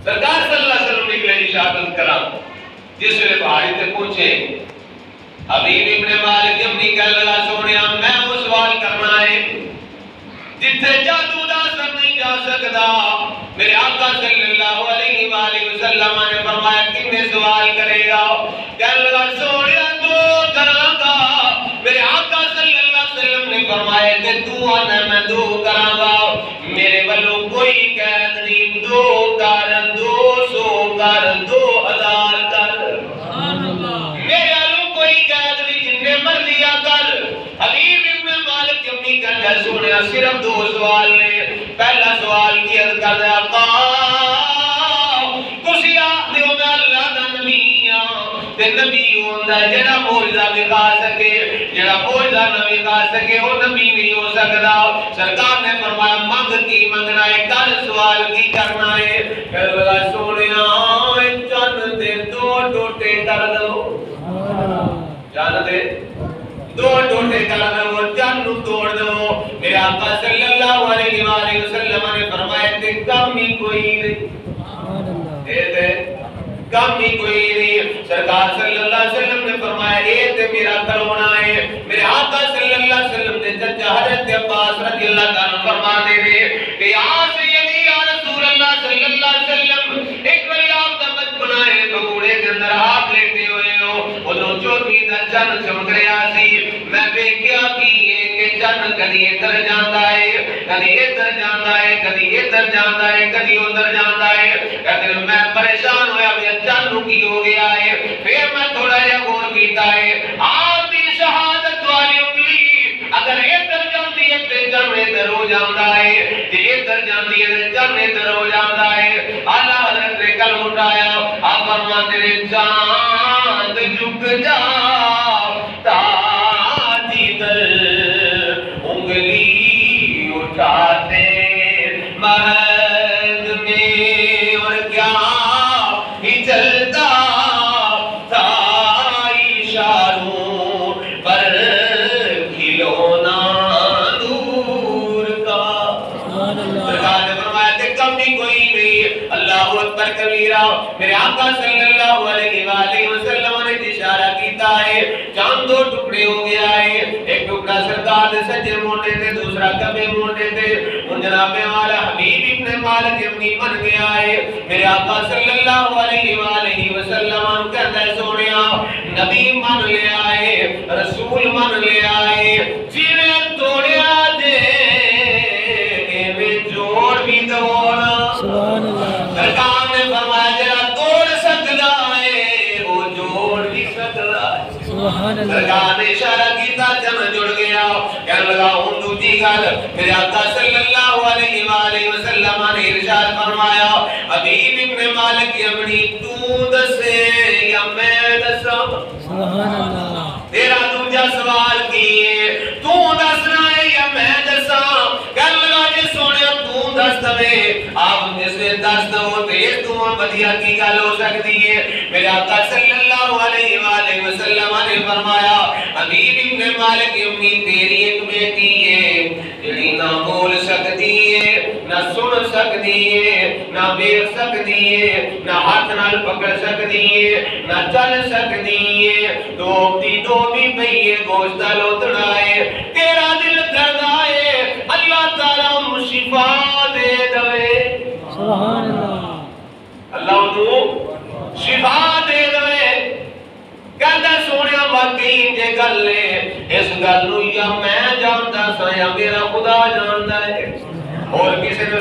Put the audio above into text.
سرکار صلی اللہ علیہ وسلم نکلے اشارت کرا جس ویلے پہاڑی تے پہنچے حبیب ابن مالک اپنی گل لگا سونیا میں وہ سوال کرنا ہے جتھے جادو دا اثر نہیں جا سکتا میرے آقا صلی اللہ علیہ وآلہ وسلم نے فرمایا کنے سوال کرے گا گل لگا سونیا تو کراں گا میرے آقا صلی اللہ علیہ وسلم نے فرمایا کہ تو آنا میں دو کراں گا میرے والوں کوئی قید نہیں دو کر 200 کر 2000 کر میرے والوں کوئی قید نہیں جننے مرضی کر حبیب ابن مالک اپنی گل سنیا صرف دو سوال نے پہلا سوال کی عرض کر دیا تسی آخدے ہو میں اللہ دا نبی ہاں تے نبی ہوندا جڑا معجزہ دکھا سکے جڑا معجزہ نہ دکھا سکے وہ نبی نہیں ہو سکتا سرکار نے فرمایا منگ کی منگنا ہے کل سوال کی کرنا ہے کہنے لگا سونیا چن دے دو ٹوٹے کر دو چن دے دو ٹوٹے کر دو چن نو توڑ دو میرے آقا صلی اللہ علیہ وآلہ وسلم نے فرمایا کہ کم ہی کوئی نہیں دے کم ہی کوئی نہیں سرکار صلی اللہ علیہ وسلم نے فرمایا اے تے میرا کرونا ہے میرے آقا صلی اللہ علیہ وسلم نے چچا حضرت عباس رضی اللہ عنہ فرماتے ہیں کہ یا سیدی یا رسول اللہ صلی اللہ علیہ وسلم ایک بار آپ کا بچپنا ہے تو کوڑے کے اندر آپ لیٹے ہوئے ہو انہوں چوتھی دا چن چمک رہا سی میں دیکھیا کہ چن کدی ادھر جاندا ہے کدی ادھر جاندا ہے کدی ادھر جاندا ہے کدی ادھر جاندا ہے کہتے میں پریشان ہویا میں چن نو کی ہو گیا ہے پھر میں تھوڑا جہا غور کیتا ہے آپ دی شہادت والی انگلی اگر ادھر جاندی ہے تے چن ادھر ہو جاندا ہے جے ادھر جاندی ہے تے چن ادھر ہو جاندا ہے اعلی حضرت نے کلمہ اٹھایا آپ فرماتے ہیں چاند جھک جا تاجی در انگلی اٹھاتے مرد میں اور کیا ہی چلتا تھا اشاروں پر کھلونا نور کا سرکار نے فرمایا کہ کم بھی کوئی نہیں اللہ اکبر کبیرہ میرے آقا صلی اللہ علیہ وآلہ وسلم نے اشارہ کیتا ہے چاند دو ٹکڑے ہو گیا ہے ایک ٹکڑا سرکار دے سجے مونڈے تے دوسرا کبے مونڈے تے ان جناب والا حبیب ابن مالک اپنی من گیا ہے میرے آقا صلی اللہ علیہ وآلہ وسلم کہتا ہے سونیا نبی من لے آئے رسول من لے آئے جنہیں توڑیا دے میں جوڑ بھی دوڑا سرکار نے فرمایا جرا توڑ سکتا ہے وہ جوڑ بھی سکتا ہے سرکار نے اشارہ کیتا چن جڑ گیا کہنے لگا ہوں دوجی گل میرے آقا صلی اللہ علیہ وآلہ وسلم نے ارشاد فرمایا حبیب ابن مالک اپنی تو دسے یا میں دسا سبحان اللہ تیرا دوجا سوال کیے تو دسنا ہے یا میں دسا کہنے لگا جی سونے تو دس دے آپ جس نے دس دو تیر تو بدیا کی گل ہو سکتی ہے میرے آقا صلی اللہ علیہ وآلہ وسلم نے فرمایا حبیب ابن مالک اپنی تیری ایک بیٹی ہے جڑی نہ بول سکتی ہے نہ سن سکتی ہے نہ دیکھ سکتی ہے نہ ہاتھ نال پکڑ سکتی ہے نہ چل سکتی ہے دو بھی پئی ہے گوشت لوتڑا ہے تیرا دل کردا ہے اللہ تعالی انہوں شفا دے دوے سبحان اللہ اللہ انہوں شفا دے دوے کہتا سونیا واقعی جے گل لے اس گل نو یا میں جاندا سا یا میرا خدا جاندا ہے اور کسی نے